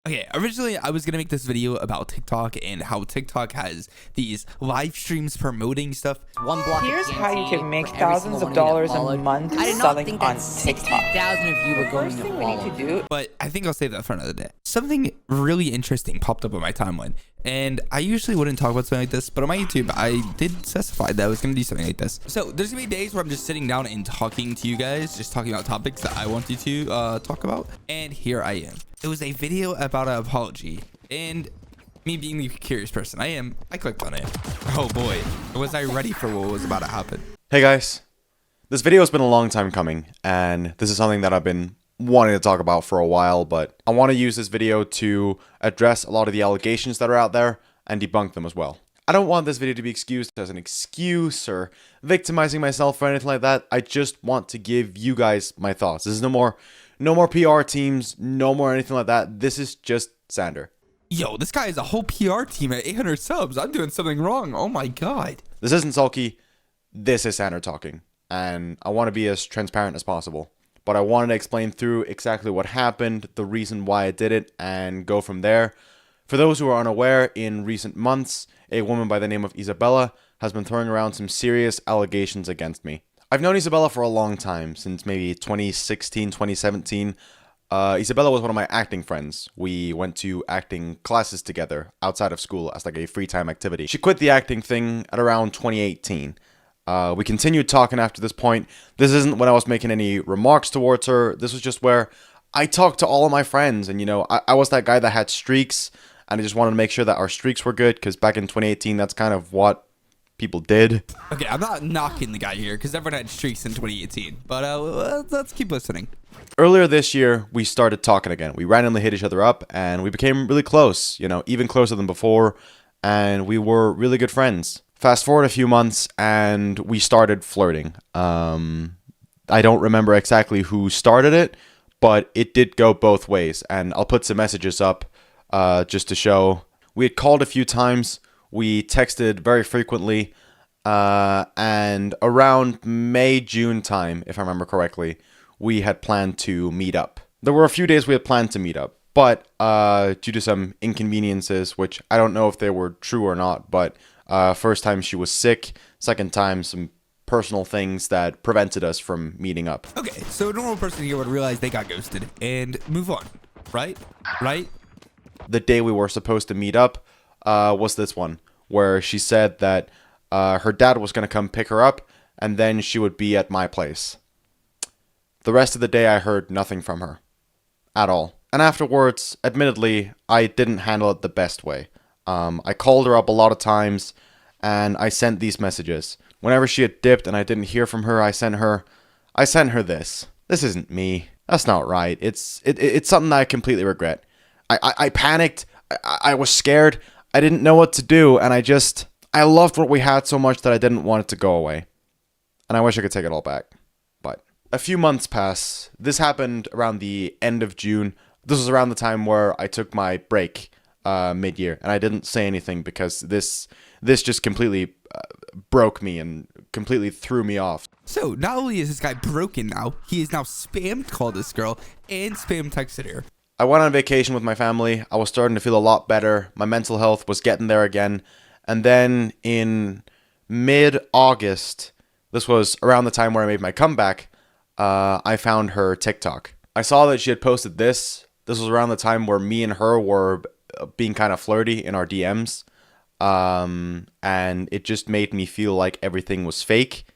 Okay, originally I was gonna make this video about TikTok and how TikTok has these live streams promoting stuff. One block. Here's how you can make thousands of dollars a month selling on TikTok. 60,000 of you were going First to thing we need to do. But I think I'll save that for another day. Something really interesting popped up on my timeline, and I usually wouldn't talk about something like this, but on my YouTube I did specify that I was gonna do something like this. So there's gonna be days where I'm just sitting down and talking to you guys, just talking about topics that I want you to talk about, and here I am. It was a video about an apology, and me being the curious person I clicked on it. Oh boy, was I ready for what was about to happen. Hey guys, this video has been a long time coming, and this is something that I've been wanting to talk about for a while, but I want to use this video to address a lot of the allegations that are out there and debunk them as well. I don't want this video to be excused as an excuse or victimizing myself or anything like that. I just want to give you guys my thoughts. This is no more PR teams, no more anything like that. This is just Sander. Yo, this guy has a whole PR team at 800 subs. I'm doing something wrong. Oh my god. This isn't sulky. This is Sander talking. And I want to be as transparent as possible. But I wanted to explain through exactly what happened, the reason why I did it, and go from there. For those who are unaware, in recent months, a woman by the name of Isabella has been throwing around some serious allegations against me. I've known Isabella for a long time, since maybe 2016, 2017. Isabella was one of my acting friends. We went to acting classes together outside of school as like a free time activity. She quit the acting thing at around 2018. We continued talking after this point. This isn't when I was making any remarks towards her. This was just where I talked to all of my friends, and you know, I was that guy that had streaks, and I just wanted to make sure that our streaks were good, because back in 2018, that's kind of what people did. Okay, I'm not knocking the guy here, because everyone had streaks in 2018, but let's keep listening. Earlier this year, we started talking again. We randomly hit each other up, and we became really close, you know, even closer than before, and we were really good friends. Fast forward a few months, and we started flirting. I don't remember exactly who started it, but it did go both ways, and I'll put some messages up just to show. We had called a few times, we texted very frequently, and around May, June time, if I remember correctly, we had planned to meet up. There were a few days we had planned to meet up, but due to some inconveniences, which I don't know if they were true or not, but first time she was sick, second time some personal things that prevented us from meeting up. Okay, so a normal person here would realize they got ghosted and move on, right? Right? The day we were supposed to meet up was this one, where she said that her dad was going to come pick her up, and then she would be at my place. The rest of the day I heard nothing from her. At all. And afterwards, admittedly, I didn't handle it the best way. I called her up a lot of times, and I sent these messages. Whenever she had dipped and I didn't hear from her, I sent her this. This isn't me. That's not right. It's something that I completely regret. I panicked. I was scared. I didn't know what to do, and I loved what we had so much that I didn't want it to go away. And I wish I could take it all back. But a few months pass. This happened around the end of June. This was around the time where I took my break mid-year, and I didn't say anything because this just completely broke me and completely threw me off. So not only is this guy broken now, he is now spam called this girl and spam texted her. I went on vacation with my family. I was starting to feel a lot better. My mental health was getting there again. And then in mid-August, this was around the time where I made my comeback, I found her TikTok. I saw that she had posted this. This was around the time where me and her were being kind of flirty in our DMs. And it just made me feel like everything was fake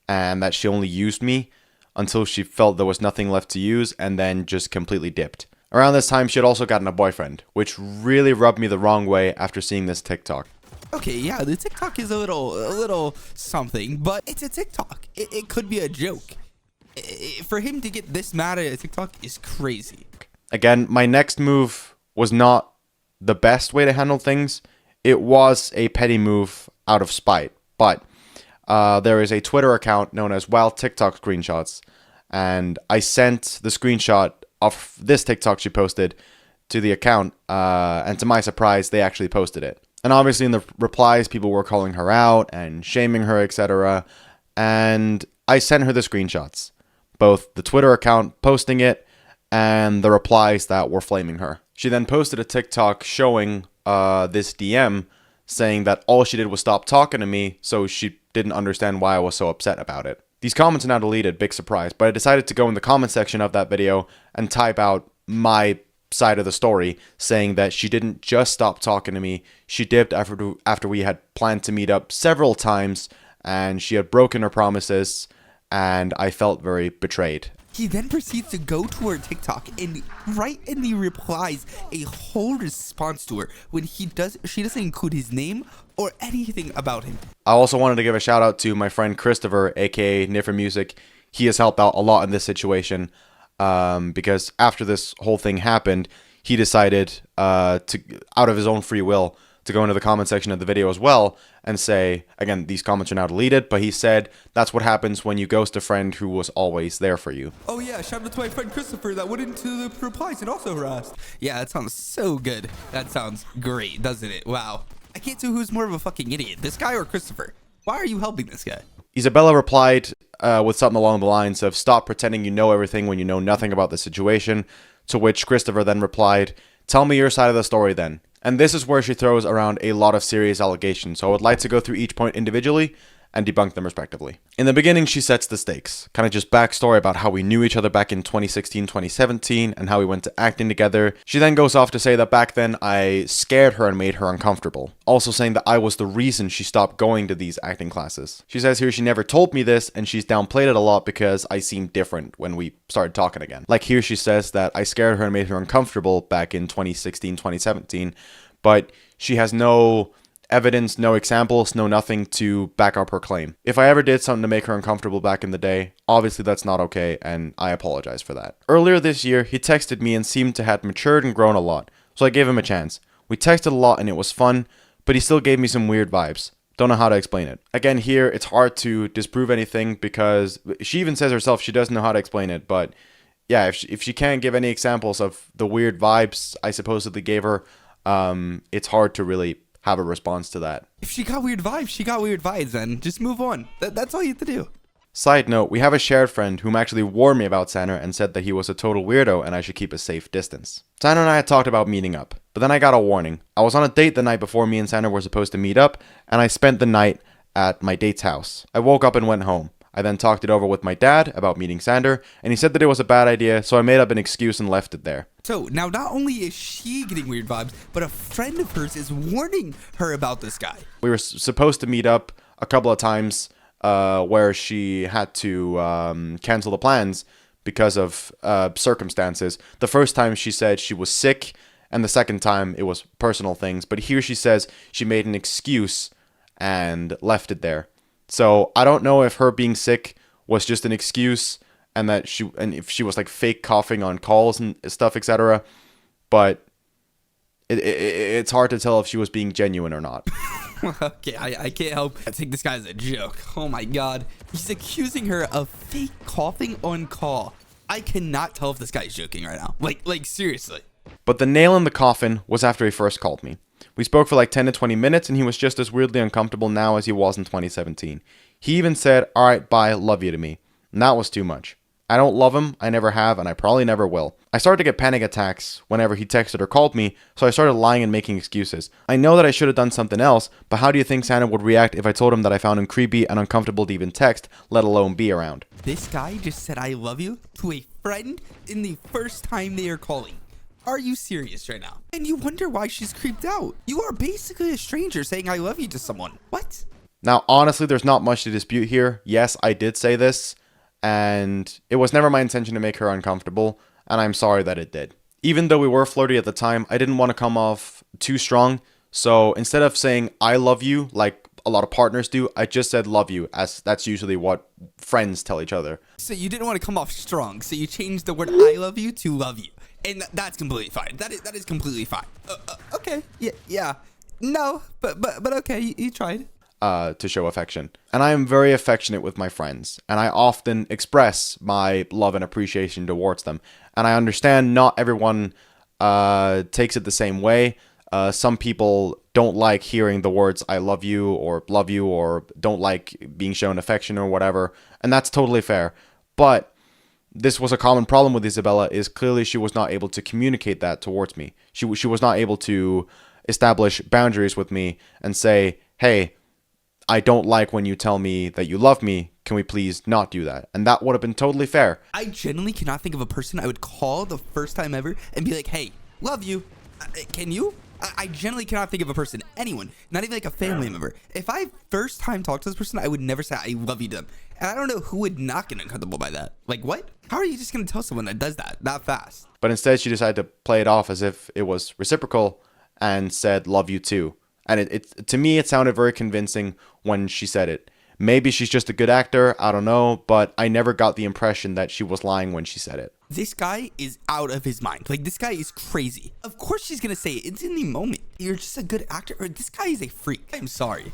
and that she only used me until she felt there was nothing left to use and then just completely dipped. Around this time, she had also gotten a boyfriend, which really rubbed me the wrong way after seeing this TikTok. Okay, yeah, the TikTok is a little something, but it's a TikTok. It could be a joke. For him to get this mad at a TikTok is crazy. Again, my next move was not the best way to handle things. It was a petty move out of spite, but there is a Twitter account known as Wild TikTok Screenshots, and I sent the screenshot of this TikTok she posted to the account, and to my surprise, they actually posted it. And obviously in the replies, people were calling her out and shaming her, etc. And I sent her the screenshots, both the Twitter account posting it and the replies that were flaming her. She then posted a TikTok showing this DM saying that all she did was stop talking to me, so she didn't understand why I was so upset about it. These comments are now deleted, big surprise, but I decided to go in the comment section of that video and type out my side of the story, saying that she didn't just stop talking to me, she dipped after we had planned to meet up several times, and she had broken her promises, and I felt very betrayed. He then proceeds to go to her TikTok and write in the replies a whole response to her when she doesn't include his name or anything about him. I also wanted to give a shout out to my friend Christopher, aka Niffer Music. He has helped out a lot in this situation because after this whole thing happened, he decided to, out of his own free will, to go into the comment section of the video as well and say, again, these comments are now deleted, but he said that's what happens when you ghost a friend who was always there for you. Oh yeah, shout out to my friend Christopher that went into the replies and also harassed. Yeah, that sounds so good. That sounds great, doesn't it? Wow. I can't tell who's more of a fucking idiot, this guy or Christopher. Why are you helping this guy? Isabella replied with something along the lines of, stop pretending you know everything when you know nothing about the situation, to which Christopher then replied, tell me your side of the story then. And this is where she throws around a lot of serious allegations, so I would like to go through each point individually and debunk them respectively. In the beginning, she sets the stakes. Kind of just backstory about how we knew each other back in 2016, 2017, and how we went to acting together. She then goes off to say that back then I scared her and made her uncomfortable. Also saying that I was the reason she stopped going to these acting classes. She says here she never told me this, and she's downplayed it a lot because I seemed different when we started talking again. Like here she says that I scared her and made her uncomfortable back in 2016, 2017, but she has no evidence, no examples, no nothing to back up her claim. If I ever did something to make her uncomfortable back in the day, obviously that's not okay, and I apologize for that. Earlier this year, he texted me and seemed to have matured and grown a lot, so I gave him a chance. We texted a lot and it was fun, but he still gave me some weird vibes. Don't know how to explain it. Again, here, it's hard to disprove anything because she even says herself she doesn't know how to explain it, but yeah, if she can't give any examples of the weird vibes I supposedly gave her, it's hard to really have a response to that. If she got weird vibes, she got weird vibes, then just move on. That's all you have to do. Side note, we have a shared friend whom actually warned me about Sander and said that he was a total weirdo and I should keep a safe distance. Sander and I had talked about meeting up, but then I got a warning. I was on a date the night before me and Sander were supposed to meet up, and I spent the night at my date's house. I woke up and went home. I then talked it over with my dad about meeting Sander, and he said that it was a bad idea, so I made up an excuse and left it there. So now not only is she getting weird vibes, but a friend of hers is warning her about this guy. We were supposed to meet up a couple of times where she had to cancel the plans because of circumstances. The first time she said she was sick, and the second time it was personal things. But here she says she made an excuse and left it there. So I don't know if her being sick was just an excuse and if she was like fake coughing on calls and stuff, etc. But it's hard to tell if she was being genuine or not. Okay, I can't help. I think this guy's a joke. Oh my god. He's accusing her of fake coughing on call. I cannot tell if this guy's joking right now. Like seriously. But the nail in the coffin was after he first called me. We spoke for like 10 to 20 minutes and he was just as weirdly uncomfortable now as he was in 2017. He even said, alright, bye, love you to me. And that was too much. I don't love him, I never have, and I probably never will. I started to get panic attacks whenever he texted or called me, so I started lying and making excuses. I know that I should have done something else, but how do you think Santa would react if I told him that I found him creepy and uncomfortable to even text, let alone be around? This guy just said I love you to a friend in the first time they are calling. Are you serious right now? And you wonder why she's creeped out. You are basically a stranger saying I love you to someone. What? Now, honestly, there's not much to dispute here. Yes, I did say this, and it was never my intention to make her uncomfortable, and I'm sorry that it did. Even though we were flirty at the time, I didn't want to come off too strong, so instead of saying I love you like a lot of partners do, I just said love you, as that's usually what friends tell each other. So you didn't want to come off strong, so you changed the word I love you to love you. And that's completely fine. That is completely fine. Okay. Yeah. No, but okay. You tried. To show affection. And I am very affectionate with my friends, and I often express my love and appreciation towards them. And I understand not everyone takes it the same way. Some people don't like hearing the words I love you or don't like being shown affection or whatever, and that's totally fair. But this was a common problem with Isabella, is clearly she was not able to communicate that towards me. She was not able to establish boundaries with me and say, hey, I don't like when you tell me that you love me. Can we please not do that? And that would have been totally fair. I genuinely cannot think of a person I would call the first time ever and be like, hey, love you. Can you? I genuinely cannot think of a person, anyone, not even like a family member. If I first time talked to this person, I would never say I love you to them. And I don't know who would not get uncomfortable by that. Like, what? How are you just going to tell someone that does that fast? But instead, she decided to play it off as if it was reciprocal and said, love you too. And it to me, it sounded very convincing when she said it. Maybe she's just a good actor, I don't know, but I never got the impression that she was lying when she said it. This guy is out of his mind. Like, this guy is crazy. Of course she's gonna say it. It's in the moment. You're just a good actor. Or this guy is a freak. I'm sorry.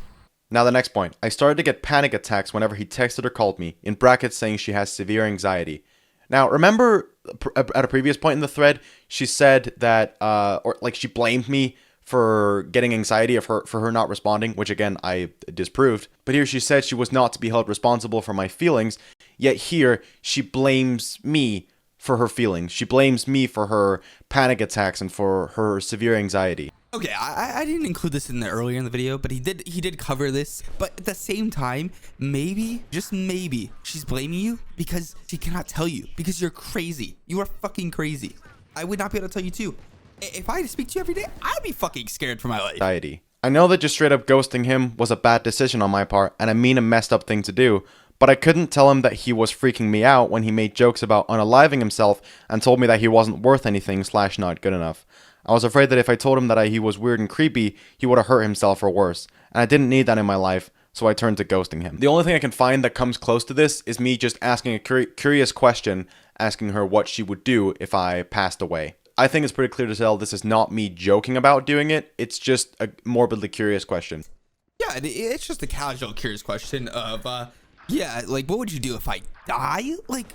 Now the next point. I started to get panic attacks whenever he texted or called me, in brackets saying she has severe anxiety. Now, remember at a previous point in the thread, she said that, or like she blamed me for getting anxiety for her not responding, which again, I disproved. But here she said she was not to be held responsible for my feelings, yet here she blames me for her feelings. She blames me for her panic attacks and for her severe anxiety. Okay, I didn't include this in the earlier in the video, but he did cover this. But at the same time, maybe, just maybe, she's blaming you because she cannot tell you, because you're crazy. You are fucking crazy. I would not be able to tell you too. If I had to speak to you every day, I'd be fucking scared for my life. Anxiety. I know that just straight up ghosting him was a bad decision on my part and a mean and messed up thing to do, but I couldn't tell him that he was freaking me out when he made jokes about unaliving himself and told me that he wasn't worth anything / not good enough. I was afraid that if I told him that he was weird and creepy, he would have hurt himself or worse, and I didn't need that in my life, so I turned to ghosting him. The only thing I can find that comes close to this is me just asking a curious question, asking her what she would do if I passed away. I think it's pretty clear to tell this is not me joking about doing it. It's just a morbidly curious question. Yeah, it's just a casual, curious question of, yeah, like, what would you do if I die? Like,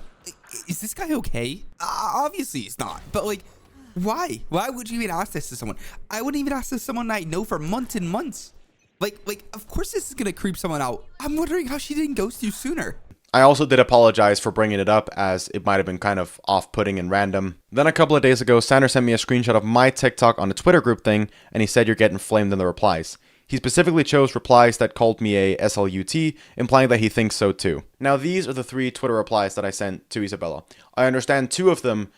is this guy okay? Obviously he's not, but like, why? Why would you even ask this to someone? I wouldn't even ask this to someone I know for months and months. Like, of course this is gonna creep someone out. I'm wondering how she didn't ghost you sooner. I also did apologize for bringing it up, as it might have been kind of off-putting and random. Then a couple of days ago, Sander sent me a screenshot of my TikTok on a Twitter group thing, and he said you're getting flamed in the replies. He specifically chose replies that called me a SLUT, implying that he thinks so too. Now these are the 3 Twitter replies that I sent to Isabella. I understand 2 of them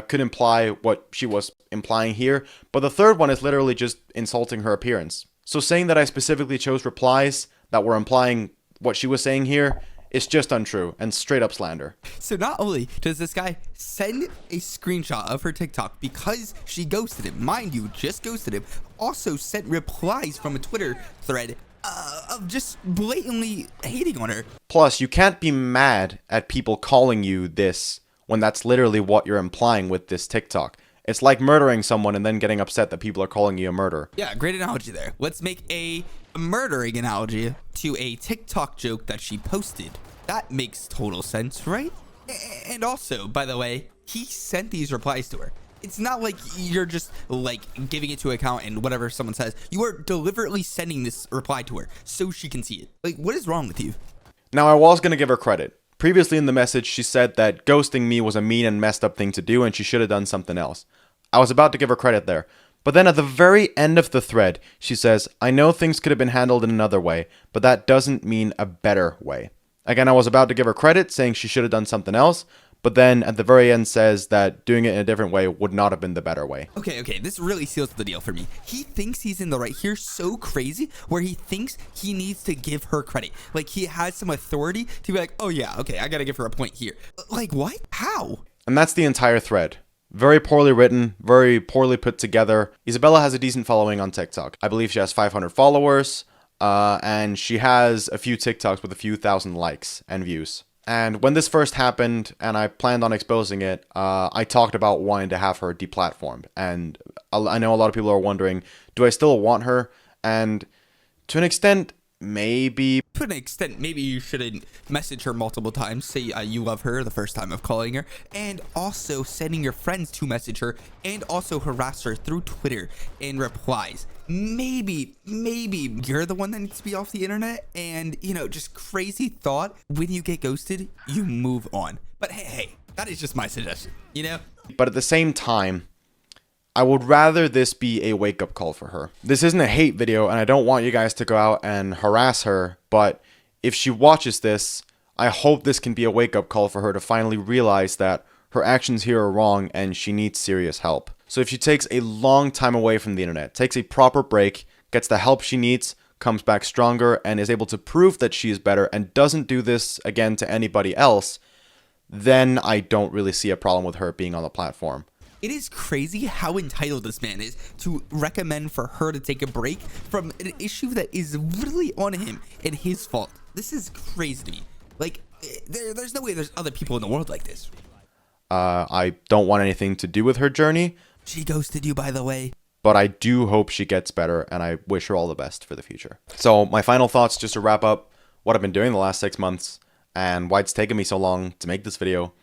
could imply what she was implying here, but the third one is literally just insulting her appearance. So saying that I specifically chose replies that were implying what she was saying here, it's just untrue and straight up slander. So not only does this guy send a screenshot of her TikTok because she ghosted him, mind you, just ghosted him, also sent replies from a Twitter thread of just blatantly hating on her. Plus, you can't be mad at people calling you this when that's literally what you're implying with this TikTok. It's like murdering someone and then getting upset that people are calling you a murderer. Yeah, great analogy there. Let's make a murdering analogy to a TikTok joke that she posted. That makes total sense, right? And also, by the way, he sent these replies to her. It's not like you're just like giving it to an account and whatever someone says. You are deliberately sending this reply to her so she can see it. Like, what is wrong with you? Now, I was going to give her credit. Previously in the message, she said that ghosting me was a mean and messed up thing to do and she should have done something else. I was about to give her credit there. But then at the very end of the thread, she says, I know things could have been handled in another way, but that doesn't mean a better way. Again, I was about to give her credit, saying she should have done something else, but then at the very end says that doing it in a different way would not have been the better way. Okay, this really seals the deal for me. He thinks he's in the right here, so crazy, where he thinks he needs to give her credit. Like, he has some authority to be like, oh yeah, okay, I gotta give her a point here. Like, what? How? And that's the entire thread. Very poorly written, very poorly put together. Isabella has a decent following on TikTok. I believe she has 500 followers, and she has a few TikToks with a few thousand likes and views. And when this first happened, and I planned on exposing it, I talked about wanting to have her deplatformed. And I know a lot of people are wondering, do I still want her? And to an extent, maybe. To an extent, maybe you shouldn't message her multiple times. Say you love her the first time of calling her, and also sending your friends to message her, and also harass her through Twitter in replies. Maybe you're the one that needs to be off the internet, and, you know, just crazy thought. When you get ghosted, you move on. But hey, That is just my suggestion, you know? But at the same time, I would rather this be a wake-up call for her. This isn't a hate video, and I don't want you guys to go out and harass her, but if she watches this, I hope this can be a wake-up call for her to finally realize that her actions here are wrong and she needs serious help. So if she takes a long time away from the internet, takes a proper break, gets the help she needs, comes back stronger, and is able to prove that she is better and doesn't do this again to anybody else, then I don't really see a problem with her being on the platform. It is crazy how entitled this man is to recommend for her to take a break from an issue that is literally on him and his fault. This is crazy to me. Like, there's no way there's other people in the world like this. I don't want anything to do with her journey. She ghosted you, by the way. But I do hope she gets better, and I wish her all the best for the future. So my final thoughts, just to wrap up what I've been doing the last 6 months and why it's taken me so long to make this video.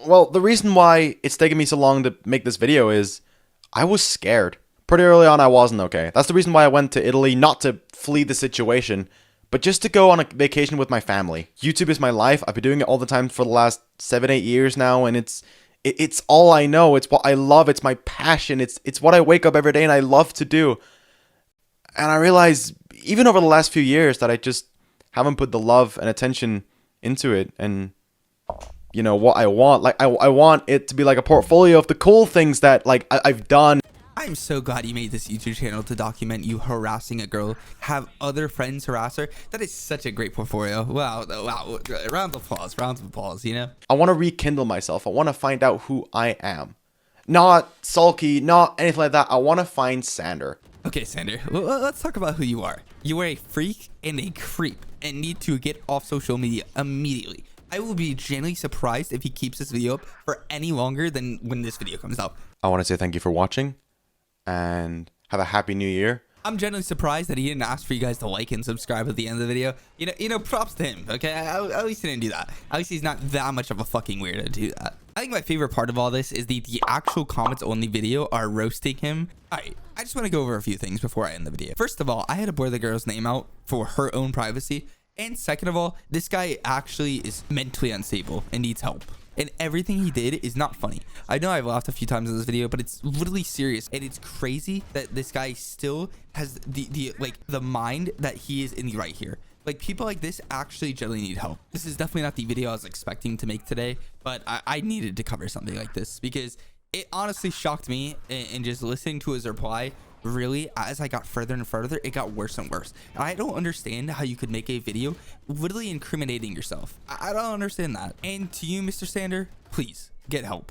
Well, the reason why it's taken me so long to make this video is I was scared. Pretty early on, I wasn't okay. That's the reason why I went to Italy, not to flee the situation, but just to go on a vacation with my family. YouTube is my life. I've been doing it all the time for the last 7-8 years now, and it's all I know. It's what I love. It's my passion. It's what I wake up every day and I love to do. And I realize, even over the last few years, that I just haven't put the love and attention into it. And you know what I want? Like I want it to be like a portfolio of the cool things that like I've done. I'm so glad you made this YouTube channel to document you harassing a girl, have other friends harass her. That is such a great portfolio. Wow. Round of applause, you know? I want to rekindle myself. I want to find out who I am. Not sulky, not anything like that. I want to find Sander. Okay, Sander, let's talk about who you are. You are a freak and a creep and need to get off social media immediately. I will be genuinely surprised if he keeps this video up for any longer than when this video comes out. I want to say thank you for watching and have a happy new year. I'm genuinely surprised that he didn't ask for you guys to like and subscribe at the end of the video. You know, props to him, okay? At least he didn't do that. At least he's not that much of a fucking weirdo to do that. I think my favorite part of all this is the actual comments on the video are roasting him. Alright, I just want to go over a few things before I end the video. First of all, I had to blur the girl's name out for her own privacy. And second of all, this guy actually is mentally unstable and needs help. And everything he did is not funny. I know I've laughed a few times in this video, but it's literally serious. And it's crazy that this guy still has the mind that he is in the right here. Like, people like this actually generally need help. This is definitely not the video I was expecting to make today, but I needed to cover something like this because it honestly shocked me. And just listening to his reply, really, as I got further and further, it got worse and worse. And I don't understand how you could make a video literally incriminating yourself. I don't understand that. And to you, Mr. Sander, please get help.